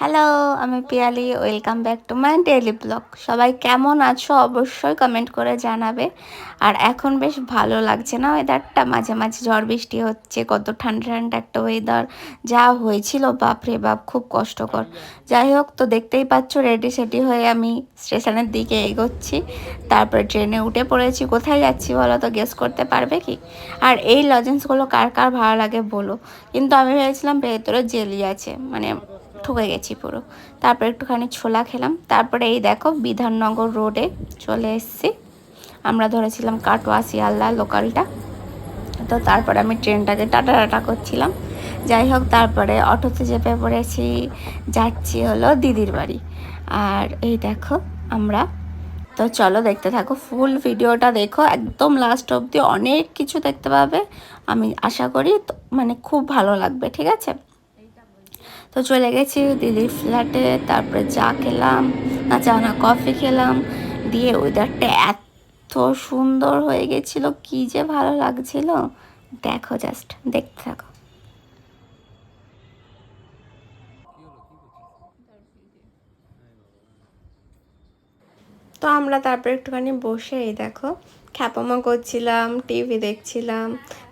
Hello, আমি Piyali. Welcome back to my daily blog. সবাই কেমন আছো অবশ্যই কমেন্ট করে জানাবে। আর এখন বেশ ভালো লাগছে না ওয়েদারটা, মাঝে মাঝে ঝড় বৃষ্টি হচ্ছে, কত ঠান্ডা ঠান্ডা একটা ওয়েদার যা হয়েছিল বাপরে বাপ, খুব কষ্টকর। যাই হোক, তো দেখতেই পাচ্ছ রেডি সেডি হয়ে আমি স্টেশনের দিকে এগোচ্ছি। তারপরে ট্রেনে উঠে পড়েছি। কোথায় যাচ্ছি বলো তো, গেস করতে পারবে কি? আর এই লজেন্সগুলো কার কার ভালো লাগে বলো। কিন্তু আমি ভেবেছিলাম ভেতরে জেলি আছে, মানে ঠকে গেছি পুরো। তারপর একটুখানি ছোলা খেলাম। তারপরে এই দেখো বিধাননগর রোডে চলে এসেছি। আমরা ধরেছিলাম কাটোয়া শিয়ালদা লোকালটা। তো তারপরে আমি ট্রেনটাকে টাটা টাটা করছিলাম। যাই হোক, তারপরে অটোতে চেপে পড়েছি, যাচ্ছি হলো দিদির বাড়ি। আর এই দেখো আমরা, তো চলো দেখতে থাকো, ফুল ভিডিওটা দেখো একদম লাস্ট অবধি, অনেক কিছু দেখতে পাবে। আমি আশা করি মানে খুব ভালো লাগবে, ঠিক আছে? তো চলে গেছি দিদির ফ্ল্যাটে। তারপরে চা খেলাম, না চা না কফি খেলাম। দিয়ে ওয়েদারটা এত সুন্দর হয়ে গেছিলো, কি যে ভালো লাগছিল। দেখো, জাস্ট দেখতে থাকো। তো আমরা তারপরে একটুখানি বসে এই দেখো খ্যাপামা করছিলাম, টিভি দেখছিলাম।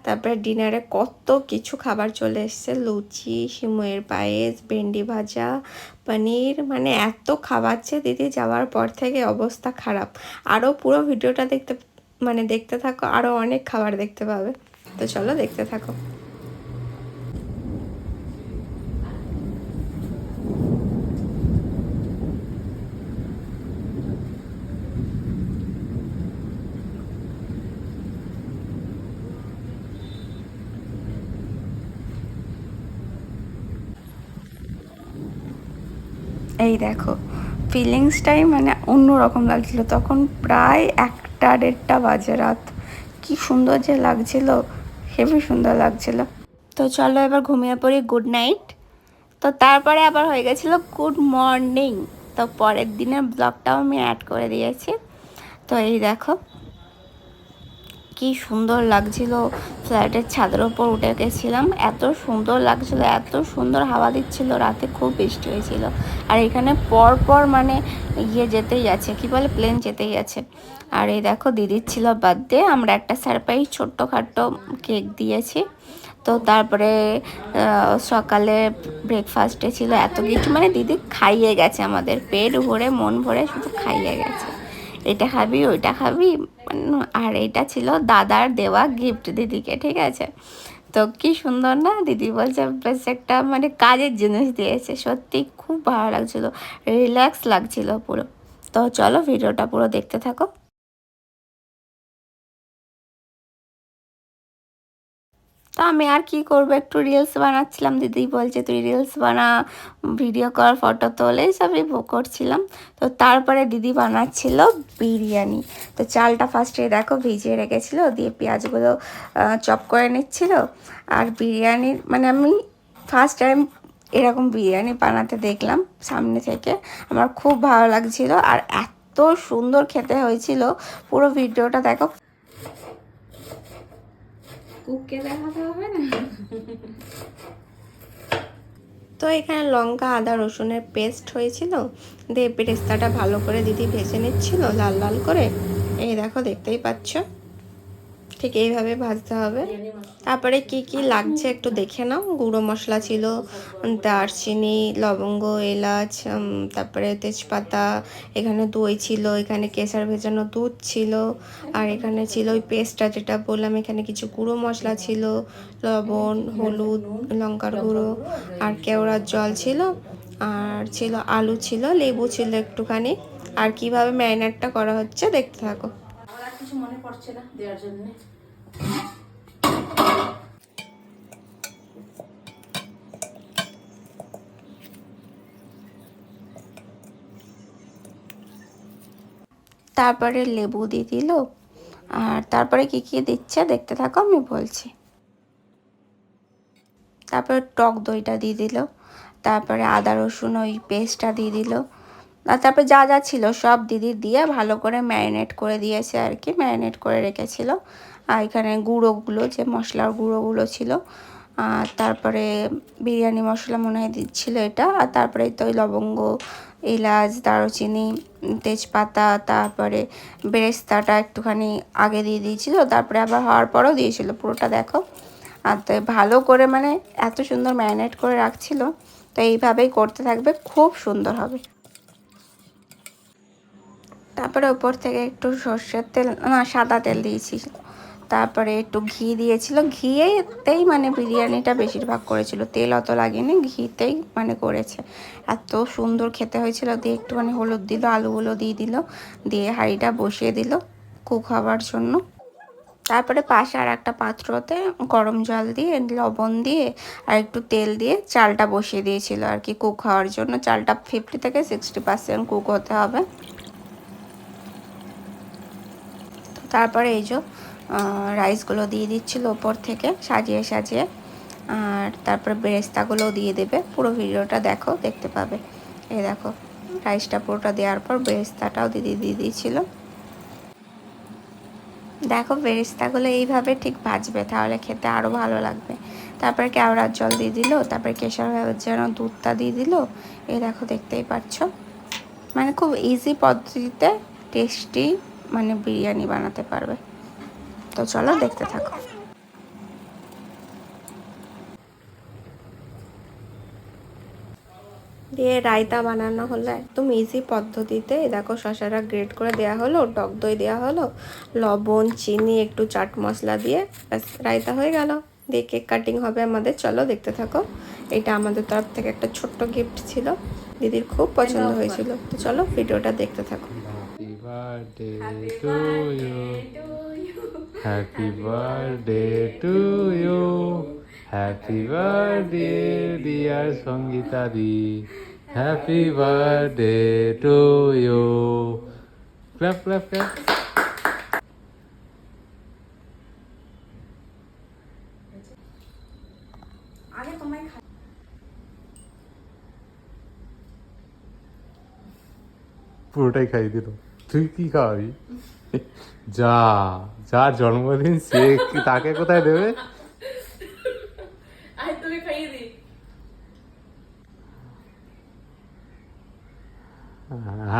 তারপরে ডিনারে কত কিছু খাবার চলে এসছে, লুচি, সিমুয়ের পায়েস, ভেন্ডি ভাজা, পনির, মানে এত খাওয়াচ্ছে দিদি যাওয়ার পর থেকে অবস্থা খারাপ। আরও পুরো ভিডিওটা দেখতে, মানে দেখতে থাকো, আরও অনেক খাবার দেখতে পাবে। তো চলো দেখতে থাকো। এই দেখো ফিলিংসটাই মানে অন্যরকম লাগছিল তখন। প্রায় 1টা 1:30 বাজে রাত। কি সুন্দর যে লাগছিল, হেভি সুন্দর লাগছিল। তো চলো এবার ঘুমিয়ে পড়ি, গুড নাইট। তো তারপরে আবার হয়ে গেছিলো গুড মর্নিং। তো পরের দিনের ব্লগটাও আমি অ্যাড করে দিয়েছি। তো এই দেখো কি সুন্দর লাগছিল। ফ্ল্যাটের ছাদের ওপর উঠে গেছিলাম, এত সুন্দর লাগছিল, এত সুন্দর হাওয়া দিচ্ছিল। রাতে খুব বৃষ্টি হয়েছিল। আর এখানে পর পর মানে যেতেই আছে, কি বলে, প্লেন যেতেই আছে। আর এই দেখো দিদির ছিল বার্থডে, আমরা একটা সারপ্রাইজ ছোট্টখাটো কেক দিয়েছি। তো তারপরে সকালে ব্রেকফাস্টে ছিল এত কিছু, মানে দিদি খাইয়ে গেছে আমাদের, পেট ভরে মন ভরে শুধু খাইয়ে গেছে। এটা খাবি, ওইটা খাবি। আর এটা ছিল দাদার দেওয়া গিফট দিদিকে, ঠিক আছে? তো কি সুন্দর না, দিদি বলছে বেশ একটা মানে কাজের জিনিস দিয়েছে। সত্যি খুব ভালো লাগছিল, রিল্যাক্স লাগছিল পুরো। তো চলো ভিডিওটা পুরো দেখতে থাকো। তো আমি আর কি করবো, একটু রিলস বানাচ্ছিলাম। দিদি বলছে তুই রিলস বানা, ভিডিও কর, ফটো তোল, এইসবই করছিলাম। তো তারপরে দিদি বানাচ্ছিল বিরিয়ানি। তো চালটা ফার্স্টে দেখো ভিজিয়ে রেখেছিল, দিয়ে পেঁয়াজগুলো চপ করে নিচ্ছিল। আর বিরিয়ানির মানে আমি ফার্স্ট টাইম এরকম বিরিয়ানি বানাতে দেখলাম সামনে থেকে, আমার খুব ভালো লাগছিল। আর এত সুন্দর খেতে হয়েছিল, পুরো ভিডিওটা দেখো। কুককে দেখাতে হবে না। তো এখানে লঙ্কা, আদা, রসুনের পেস্ট হয়েছিল। দিয়ে পেরেস্তাটা ভালো করে দিদি ভেজে নিচ্ছিল লাল লাল করে। এই দেখো দেখতেই পাচ্ছ, ঠিক এইভাবে ভাজতে হবে। তারপরে কি কি লাগছে একটু দেখে নাও। গুঁড়ো মশলা ছিল, দারচিনি, লবঙ্গ, এলাচ, তারপরে তেজপাতা, এখানে দই ছিল, এখানে কেশর ভেজানো দুধ ছিল। আর এখানে ছিল ওই পেস্টটা যেটা বললাম, এখানে কিছু গুঁড়ো মশলা ছিল, লবণ, হলুদ, লঙ্কার গুঁড়ো, আর কেওড়ার জল ছিল। আর ছিল আলু, ছিল লেবু, ছিল একটুখানি। আর কিভাবে ম্যারিনেটটা করা হচ্ছে দেখতে থাকো। আমার আর কিছু মনে পড়ছে না দেওয়ার জন্য। তারপরে লেবু দিয়ে দিল। আর তারপরে কি কি দিচ্ছে দেখতে থাকো, আমি বলছি। তারপরে টক দইটা দিয়ে দিল। তারপরে আদা রসুন ওই পেস্টটা দিয়ে দিল। আর তারপরে যা যা ছিল সব দিদি দিয়ে ভালো করে ম্যারিনেট করে দিয়েছে আর কি, ম্যারিনেট করে রেখেছিল। আর এখানে গুঁড়োগুলো, যে মশলার গুঁড়োগুলো ছিল, আর তারপরে বিরিয়ানি মশলা মনে হয় দিচ্ছিলো এটা, আর তারপরে তো ওই লবঙ্গ, এলাচ, দারুচিনি, তেজপাতা, তারপরে বেরেস্তাটা একটুখানি আগে দিয়ে দিয়েছিল, তারপরে আবার হওয়ার পরেও দিয়েছিল, পুরোটা দেখো। আর তো ভালো করে মানে এত সুন্দর ম্যারিনেট করে রাখছিল, তো এইভাবেই করতে থাকবে, খুব সুন্দর হবে। তারপরে উপর থেকে একটু সর্ষের তেল, না সাদা তেল দিয়েছি, তারপরে একটু ঘি দিয়েছিল, ঘিয়েতেই মানে বিরিয়ানিটা বেশিরভাগ করেছিল, তেল অত লাগেনি, ঘিতেই মানে করেছে। এত সুন্দর খেতে হয়েছিল। দিয়ে একটুখানি হলুদ দিল, আলুগুলো দিয়ে দিল, দিয়ে হাঁড়িটা বসিয়ে দিল কুক হওয়ার জন্য। তারপরে পাশে আর একটা পাত্রতে গরম জল দিয়ে, লবণ দিয়ে আর একটু তেল দিয়ে চালটা বসিয়ে দিয়েছিল আর কি কুক হওয়ার জন্য। চালটা 50 থেকে 60% কুক হতে হবে। তারপরে এই যে রাইসগুলো দিয়ে দিচ্ছিল ওপর থেকে সাজিয়ে সাজিয়ে, আর তারপরে বেরেস্তাগুলো দিয়ে দেবে। পুরো ভিডিওটা দেখো, দেখতে পাবে। এই দেখো রাইসটা পুরোটা দেওয়ার পর বেরেস্তাটাও দিয়ে দিয়েছিল। দেখো বেরেস্তাগুলো এইভাবে ঠিক ভাজবে, তাহলে খেতে আরও ভালো লাগবে। তারপরে কেওড়ার জল দিয়ে দিল, তারপরে কেশর যেন দুধটা দিয়ে দিল। এই দেখো দেখতেই পাচ্ছ, মানে খুব ইজি পদ্ধতিতে টেস্টি মানে বিরিয়ানি বানাতে পারবে। তো চলো দেখতে থাকো। দিয়ে রায়তা বানানো হলো একদম ইজি পদ্ধতিতে। দেখো শসাটা গ্রেট করে দেওয়া হলো, টক দই দেওয়া হলো, লবণ, চিনি, একটু চাট মশলা দিয়ে ব্যাস রায়তা হয়ে গেল। দিয়ে কেক কাটিং হবে আমাদের, চলো দেখতে থাকো। এটা আমাদের তরফ থেকে একটা ছোট্ট গিফট ছিল, দিদির খুব পছন্দ হয়েছিল। তো চলো ভিডিওটা দেখতে থাকো। Happy birthday to you. Happy birthday to you. Happy birthday, dear Sangita di. Happy birthday to you. Clap, clap, clap. পুরোটাই খাই দিল। তুই কি খাওয়াবি? যা, যার জন্মদিন সে তাকে কোথায় দেবে?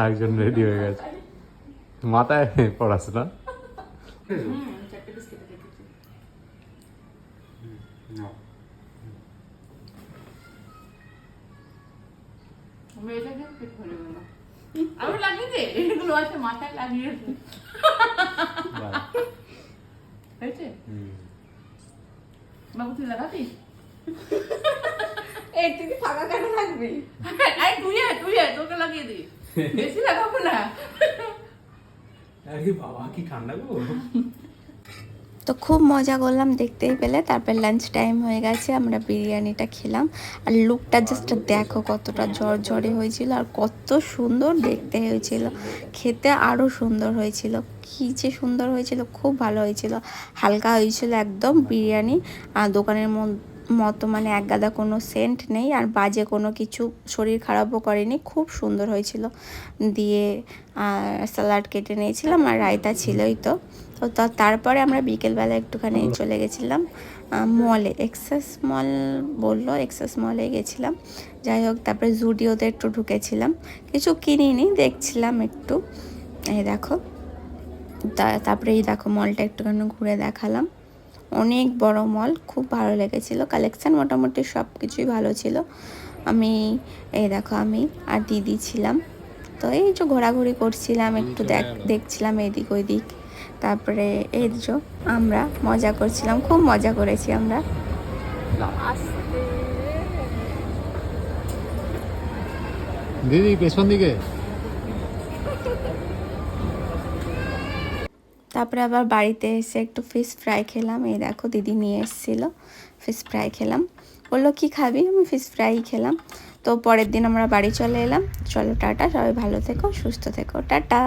একজন রেডি হয়ে গেছে, মাথায় পড়াশোনা। আমি লাগিয়ে দে, এগুলো আছে মাথায় লাগিয়ে হয়েছে। বাবু তুই লাগাবি? তুই ফাঁকা কেন থাকবি? তুই তোকে লাগিয়ে দি, বেশি লাগাবো না। বাবা কি ঠান্ডা গো। তো খুব মজা করলাম, দেখতেই পেলে। তারপর লাঞ্চ টাইম হয়ে গেছে, আমরা বিরিয়ানিটা খেলাম। আর লুকটা জাস্ট দেখো, কতটা ঝরঝরে হয়েছিল আর কত সুন্দর দেখতে হয়েছিল, খেতে আরও সুন্দর হয়েছিল। কী যে সুন্দর হয়েছিল, খুব ভালো হয়েছিল। হালকা হয়েছিল একদম বিরিয়ানি, আর দোকানের মতো মানে এক গাদা কোনো সেন্ট নেই, আর বাজে কোনো কিছু শরীর খারাপও করেনি, খুব সুন্দর হয়েছিল। দিয়ে স্যালাড কেটে নিয়েছিলাম, আর রায়তা ছিলই তো। তো তারপরে আমরা বিকেলবেলা একটুখানি চলে গেছিলাম মলে, এক্সেস মল বললো, এক্সেস মলে গেছিলাম। যাই হোক, তারপরে জুডিওতে একটু ঢুকেছিলাম, কিছু কিনিনি, দেখছিলাম একটু। এই দেখো, তারপরে এই দেখো মলটা একটুখানি ঘুরে দেখালাম। অনেক বড় মল, খুব ভালো লেগেছিলো। কালেকশান মোটামুটি সব কিছুই ভালো ছিল। এই দেখো আমি আর দিদি ছিলাম, তো এই যে ঘোরাঘুরি করছিলাম, একটু দেখছিলাম এদিক ওইদিক। তারপরে এই যে আমরা মজা করছিলাম, খুব মজা করেছি আমরা। দিদি পেছন দিকে। তারপরে আবার বাড়িতে এসে একটু ফিশ ফ্রাই খেলাম। এই দেখো দিদি নিয়ে এসেছিলো, ফিশ ফ্রাই খেলাম। বললো কি খাবি, আমি ফিশ ফ্রাই খেলাম। তো পরের দিন আমরা বাড়ি চলে এলাম। চলো টাটা, সবাই ভালো থেকো, সুস্থ থেকো, টাটা।